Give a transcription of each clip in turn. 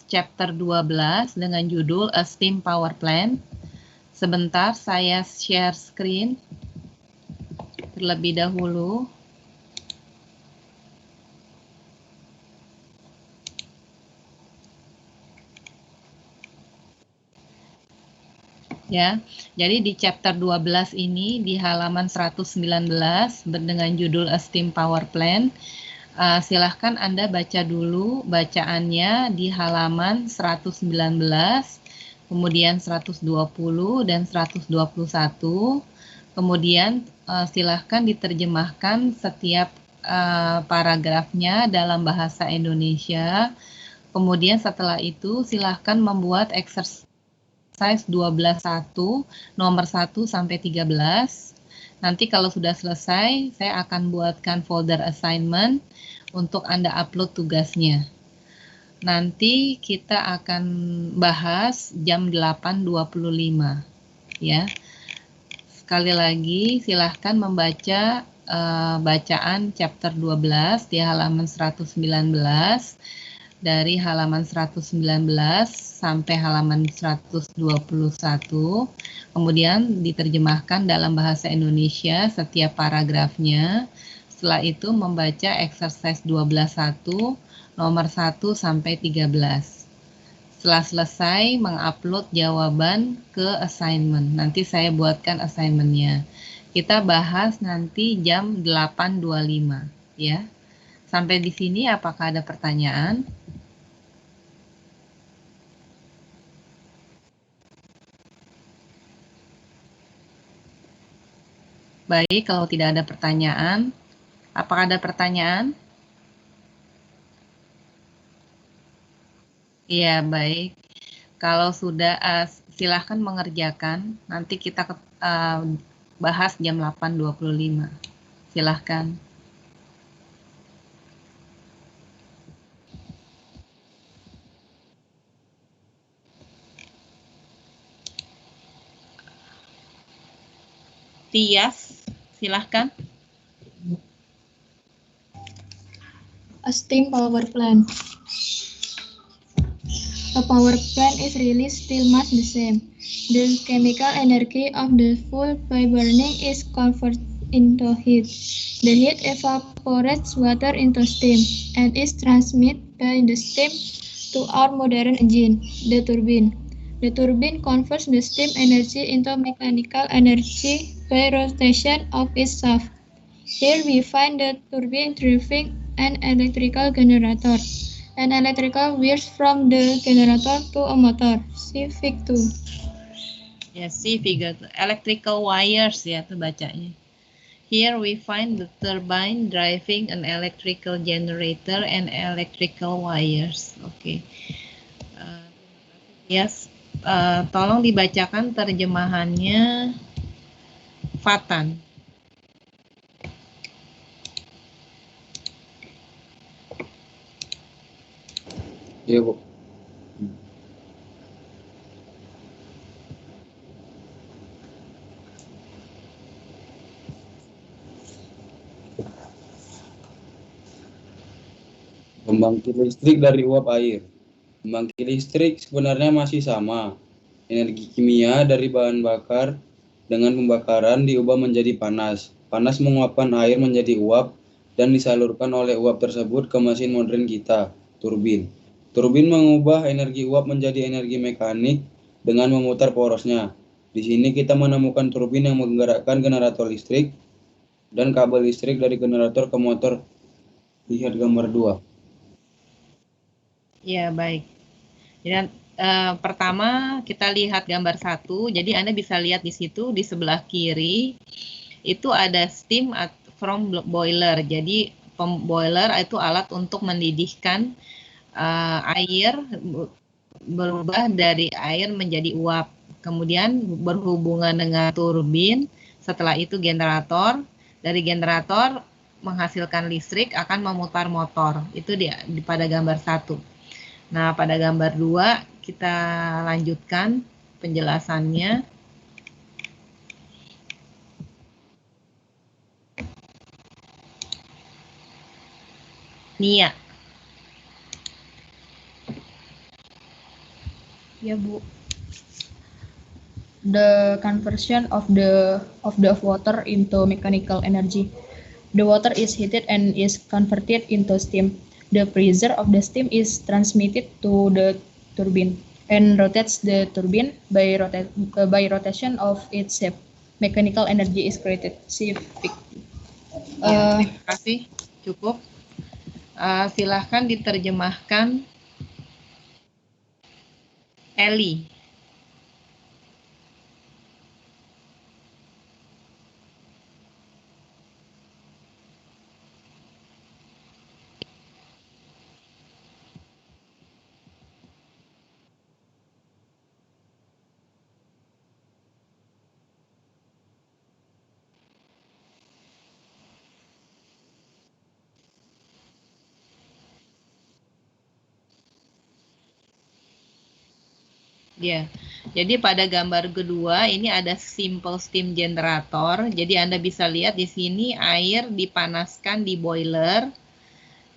chapter 12 dengan judul A Steam Power Plant. Sebentar, saya share screen terlebih dahulu. Ya, jadi di chapter 12 ini di halaman 119 dengan judul A Steam Power Plant. Silahkan Anda baca dulu bacaannya di halaman 119, kemudian 120 dan 121. Kemudian silahkan diterjemahkan setiap paragrafnya dalam bahasa Indonesia. Kemudian setelah itu silahkan membuat exercise 12.1 nomor 1 sampai 13. Nanti kalau sudah selesai, saya akan buatkan folder assignment untuk Anda upload tugasnya. Nanti kita akan bahas jam 8.25 ya. Sekali lagi silahkan membaca bacaan chapter 12 di halaman 119 dari halaman 119 sampai halaman 121, kemudian diterjemahkan dalam bahasa Indonesia setiap paragrafnya. Setelah itu membaca exercise 12.1 nomor 1 sampai 13. Setelah selesai mengupload jawaban ke assignment. Nanti saya buatkan assignmentnya. Kita bahas nanti jam 8.25 ya. Sampai di sini apakah ada pertanyaan? Baik, kalau tidak ada pertanyaan, apakah ada pertanyaan? Iya, baik. Kalau sudah, silahkan mengerjakan. Nanti kita bahas jam 8.25. Silahkan. Tias, silahkan. A steam power plant. A power plant is really still much the same. The chemical energy of the fuel by burning is converted into heat. The heat evaporates water into steam and is transmitted by the steam to our modern engine, the turbine. The turbine converts the steam energy into mechanical energy by rotation of its shaft. Here we find the turbine driving an electrical generator. An electrical wires from the generator to a motor. See Fig 2. Ya, see figure. Electrical wires ya, itu bacanya. Here we find the turbine driving an electrical generator and electrical wires. Oke. Yes, tolong dibacakan terjemahannya Fatan. Iya, Bu. Pembangkit listrik dari uap air. Pembangkit listrik sebenarnya masih sama. Energi kimia dari bahan bakar dengan pembakaran diubah menjadi panas. Panas menguapkan air menjadi uap dan disalurkan oleh uap tersebut ke mesin modern kita, turbin. Turbin mengubah energi uap menjadi energi mekanik dengan memutar porosnya. Di sini kita menemukan turbin yang menggerakkan generator listrik dan kabel listrik dari generator ke motor. Lihat gambar 2. Ya, baik. Dan pertama kita lihat gambar 1. Jadi Anda bisa lihat di situ di sebelah kiri itu ada steam from boiler. Jadi boiler itu alat untuk mendidihkan air, berubah dari air menjadi uap. Kemudian berhubungan dengan turbin, setelah itu generator. Dari generator menghasilkan listrik akan memutar motor. Itu pada gambar 1. Nah, pada gambar 2 kita lanjutkan penjelasannya. Nia. Ya, Bu. The conversion of the water into mechanical energy. The water is heated and is converted into steam. The pressure of the steam is transmitted to the turbine and rotates the turbine by rotation of its shape. Mechanical energy is created. Ya, terima kasih. Cukup. Silahkan diterjemahkan Eli. Ya, jadi pada gambar kedua ini ada simple steam generator. Jadi Anda bisa lihat di sini air dipanaskan di boiler,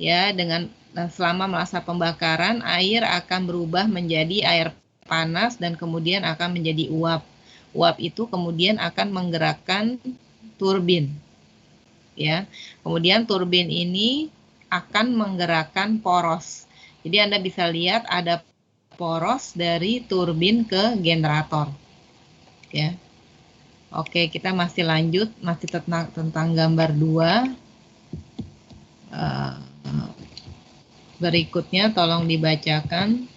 ya, dengan selama masa pembakaran air akan berubah menjadi air panas dan kemudian akan menjadi uap. Uap itu kemudian akan menggerakkan turbin, ya. Kemudian turbin ini akan menggerakkan poros. Jadi Anda bisa lihat ada poros dari turbin ke generator, ya. Oke, kita masih lanjut, masih tentang gambar 2. Berikutnya tolong dibacakan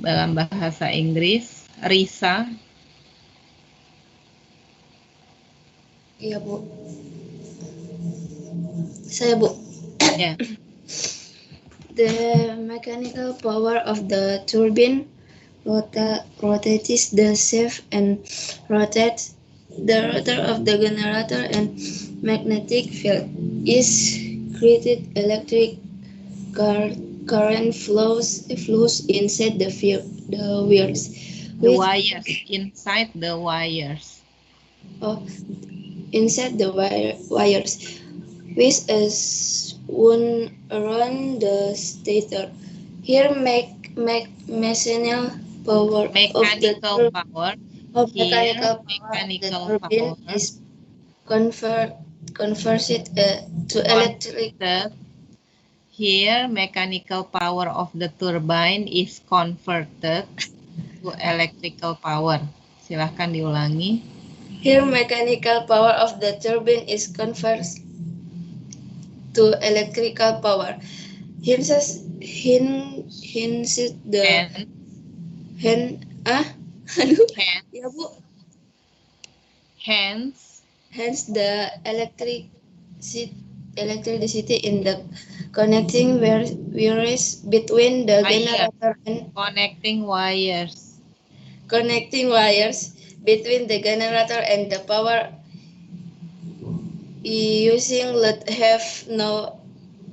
dalam bahasa Inggris. Risa. Iya, Bu. Saya, Bu. Ya. The mechanical power of the turbine rotates the shaft and rotates the rotor of the generator, and magnetic field is created. Electric current flows inside the wires. The wires, inside the wires. Inside the wires, which is wound around the stator. Here, mechanical power of the turbine is converted to electric. Here, mechanical power of the turbine is converted to electrical power. Silahkan diulangi. Here, mechanical power of the turbine is converted to electrical power. Hence the electricity in the connecting wires between the generator and connecting wires between the generator and the power using let have no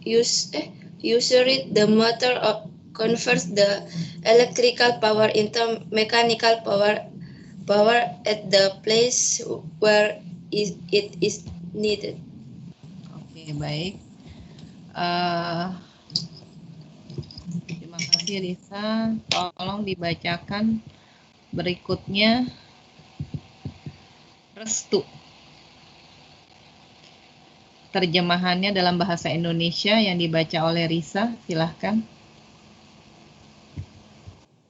use. Usually, the motor converts the electrical power into mechanical power at the place where it is needed. Oke, baik. Terima kasih, Risa. Tolong dibacakan berikutnya. Restu. Terjemahannya dalam bahasa Indonesia yang dibaca oleh Risa, silahkan.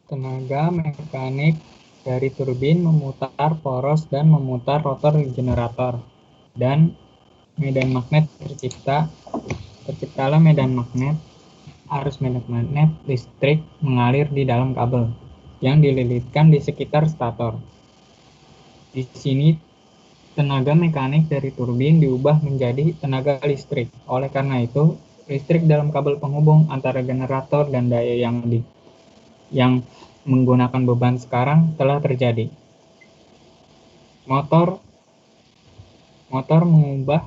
Tenaga mekanik dari turbin memutar poros dan memutar rotor generator, dan medan magnet terciptalah medan magnet. Arus medan magnet listrik mengalir di dalam kabel yang dililitkan di sekitar stator. Di sini tenaga mekanik dari turbin diubah menjadi tenaga listrik. Oleh karena itu, listrik dalam kabel penghubung antara generator dan daya yang menggunakan beban sekarang telah terjadi. Motor mengubah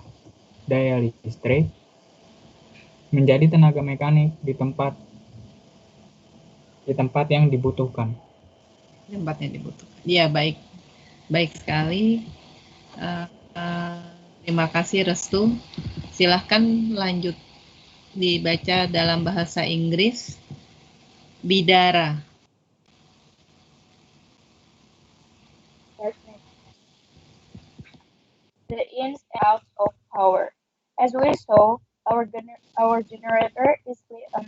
daya listrik menjadi tenaga mekanik di tempat yang dibutuhkan. Ya, baik sekali. Terima kasih, Restu. Silahkan lanjut dibaca dalam bahasa Inggris. Bidara. the ins and outs of power. As we saw, our generator is a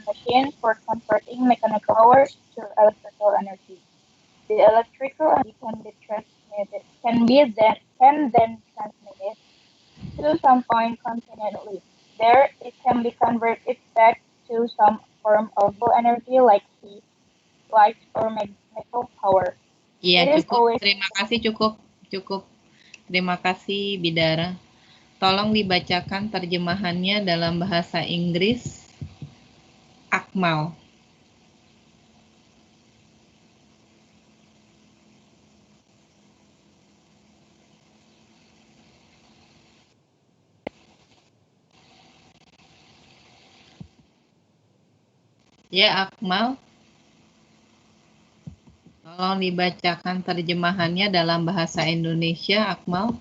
machine for converting mechanical power to electrical energy. The electrical energy can be transmitted, can then transmitted to some point conveniently. There, it can be converted back to some form of energy like heat, light, or mechanical power. Iya, It is cukup. always Terima kasih, cukup. Terima kasih, Bidara. Tolong dibacakan terjemahannya dalam bahasa Inggris, Akmal. Ya, Akmal. Tolong dibacakan terjemahannya dalam bahasa Indonesia, Akmal.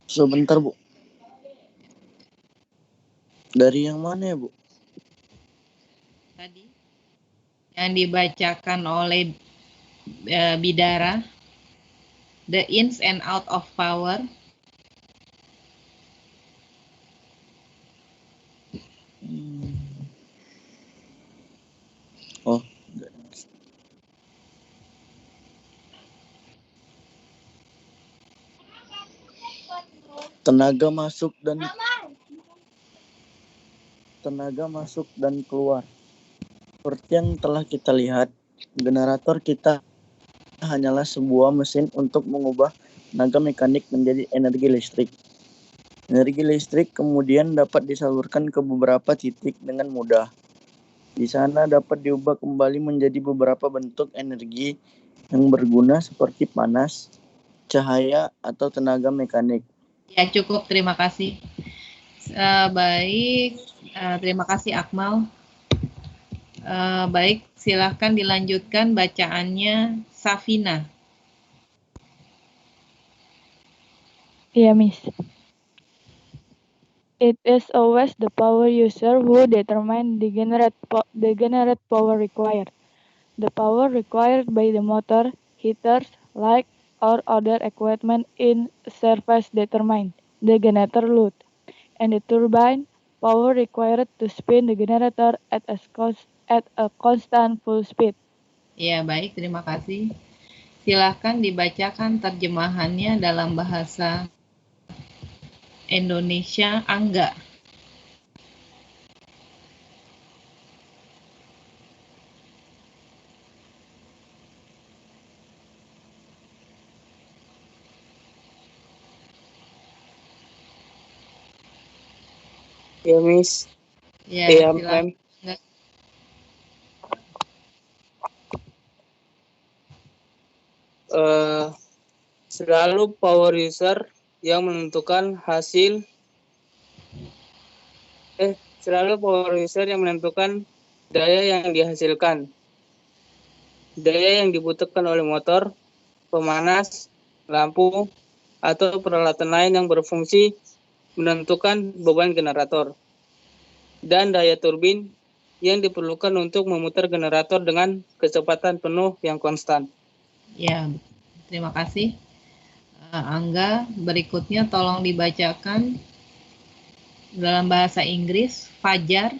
Sebentar, Bu. Dari yang mana ya, Bu? Tadi yang dibacakan oleh Bidara, the ins and out of power. Oh. Tenaga masuk dan keluar. Seperti yang telah kita lihat, generator kita hanyalah sebuah mesin untuk mengubah tenaga mekanik menjadi energi listrik. Energi listrik kemudian dapat disalurkan ke beberapa titik dengan mudah. Di sana dapat diubah kembali menjadi beberapa bentuk energi yang berguna seperti panas, cahaya, atau tenaga mekanik. Ya, cukup. Terima kasih. Baik, terima kasih, Akmal. Baik, silahkan dilanjutkan bacaannya, Safina. Yeah, Miss. It is always the power user who determines the generate power required. The power required by the motor, heaters, light, or other equipment in service determine the generator load, and the turbine power required to spin the generator at a constant full speed. Ya, baik, terima kasih. Silahkan dibacakan terjemahannya dalam bahasa Indonesia, Angga. Ya, Miss. Ya, Ya, silakan. Selalu power user yang menentukan daya yang dihasilkan, daya yang dibutuhkan oleh motor, pemanas, lampu, atau peralatan lain yang berfungsi menentukan beban generator, dan daya turbin yang diperlukan untuk memutar generator dengan kecepatan penuh yang konstan. Ya, terima kasih. Angga, berikutnya tolong dibacakan dalam bahasa Inggris, Fajar.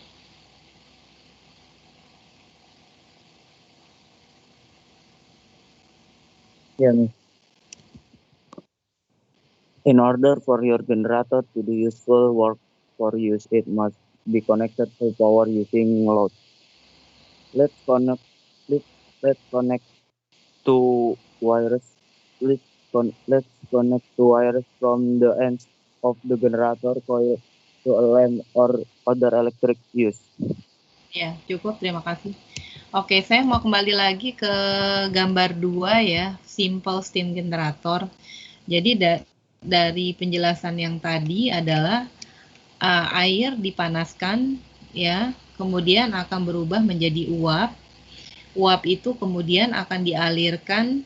Yeah, Miss. In order for your generator to do useful work for use, it must be connected to power using load. Let's connect to wires. Let's connect to wires from the ends of the generator coil to a lamp or other electric use. Ya, cukup. Terima kasih. Oke, saya mau kembali lagi ke gambar 2 ya, simple steam generator. Jadi dari penjelasan yang tadi adalah air dipanaskan ya, kemudian akan berubah menjadi uap. Uap itu kemudian akan dialirkan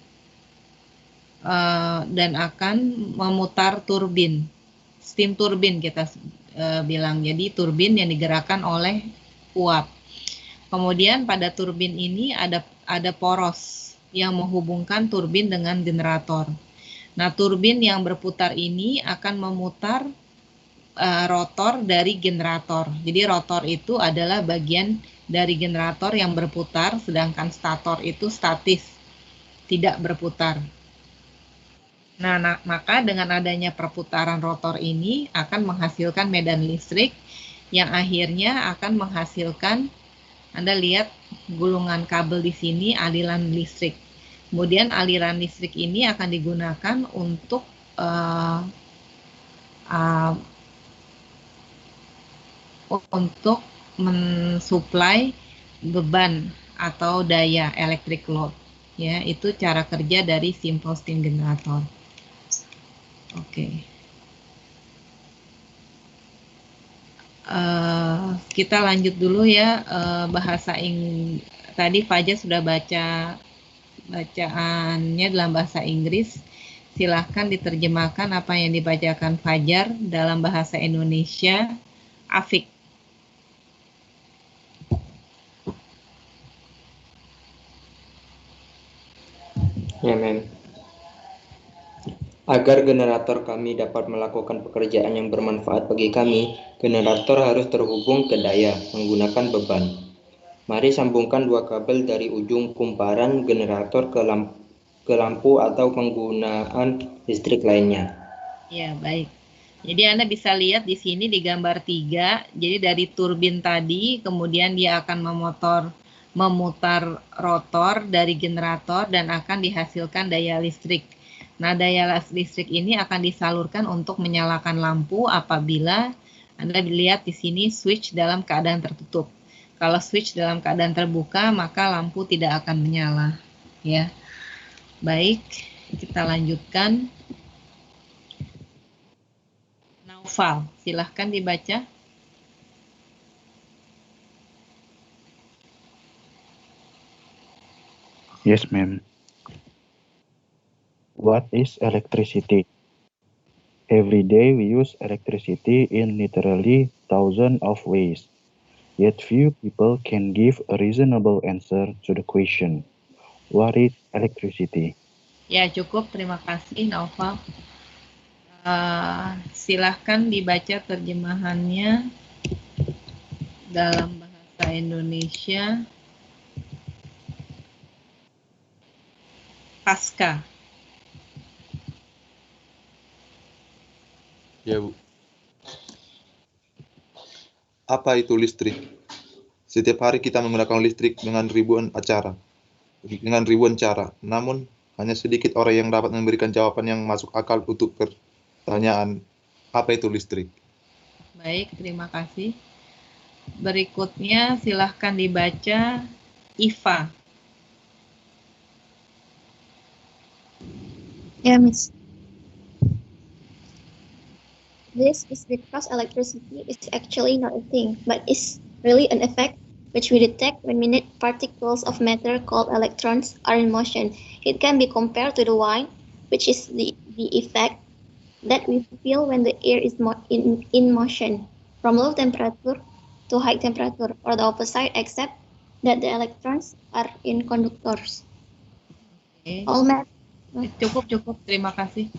dan akan memutar turbin, steam turbin kita bilang. Jadi turbin yang digerakkan oleh uap. Kemudian pada turbin ini ada poros yang menghubungkan turbin dengan generator. Nah, turbin yang berputar ini akan memutar rotor dari generator. Jadi rotor itu adalah bagian dari generator yang berputar, sedangkan stator itu statis, tidak berputar. Nah, maka dengan adanya perputaran rotor ini akan menghasilkan medan listrik yang akhirnya akan menghasilkan, Anda lihat gulungan kabel di sini, aliran listrik. Kemudian aliran listrik ini akan digunakan untuk mensuplai beban atau daya electric load. Ya, itu cara kerja dari simple steam generator. Oke. Kita lanjut dulu ya, bahasa Inggris. Tadi Fajar sudah bacaannya dalam bahasa Inggris. Silahkan diterjemahkan apa yang dibacakan Fajar dalam bahasa Indonesia. Afik. Ya, Mem. Agar generator kami dapat melakukan pekerjaan yang bermanfaat bagi kami, generator harus terhubung ke daya menggunakan beban. Mari sambungkan dua kabel dari ujung kumparan generator ke lampu atau penggunaan listrik lainnya. Ya, baik. Jadi Anda bisa lihat di sini di gambar 3, jadi dari turbin tadi, kemudian dia akan memutar rotor dari generator dan akan dihasilkan daya listrik. Nah, daya listrik ini akan disalurkan untuk menyalakan lampu apabila Anda lihat di sini switch dalam keadaan tertutup. Kalau switch dalam keadaan terbuka, maka lampu tidak akan menyala. Ya, baik, kita lanjutkan. Naufal, silahkan dibaca. Yes, ma'am. What is electricity? Every day we use electricity in literally thousands of ways. Yet few people can give a reasonable answer to the question, what is electricity? Ya, cukup. Terima kasih, Naufal. Silahkan dibaca terjemahannya dalam bahasa Indonesia. Pasca. Ya, Bu. Apa itu listrik? Setiap hari kita menggunakan listrik dengan ribuan cara. Namun, hanya sedikit orang yang dapat memberikan jawaban yang masuk akal untuk pertanyaan, apa itu listrik? Baik, terima kasih. Berikutnya, silahkan dibaca Iva. Yeah, Miss. This is because electricity is actually not a thing, but is really an effect which we detect when minute particles of matter called electrons are in motion. It can be compared to the wind, which is the effect that we feel when the air is in motion, from low temperature to high temperature, or the opposite, except that the electrons are in conductors. Okay. All matter. Cukup. Terima kasih.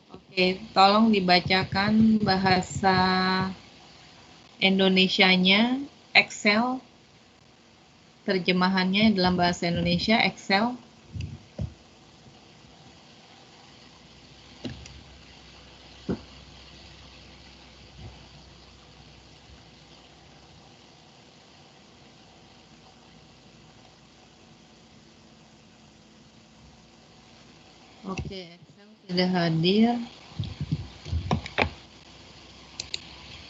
Oke, tolong dibacakan bahasa Indonesianya, Excel. Terjemahannya dalam bahasa Indonesia, Excel. Oke, Excel sudah hadir.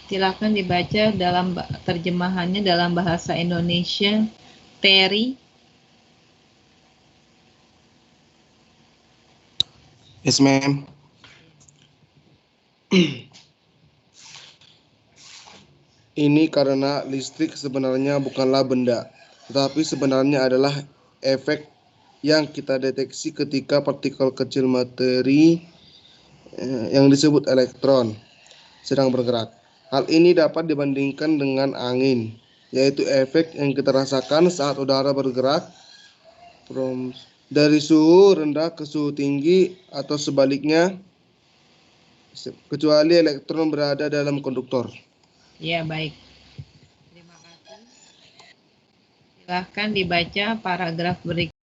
Silakan dibaca dalam terjemahannya dalam bahasa Indonesia. Terry. Yes, ma'am. Ini karena listrik sebenarnya bukanlah benda, tetapi sebenarnya adalah efek yang kita deteksi ketika partikel kecil materi yang disebut elektron sedang bergerak. Hal ini dapat dibandingkan dengan angin. yaitu efek yang kita rasakan saat udara bergerak dari suhu rendah ke suhu tinggi atau sebaliknya, kecuali elektron berada dalam konduktor. Ya, baik. Terima kasih. Silahkan dibaca paragraf berikut.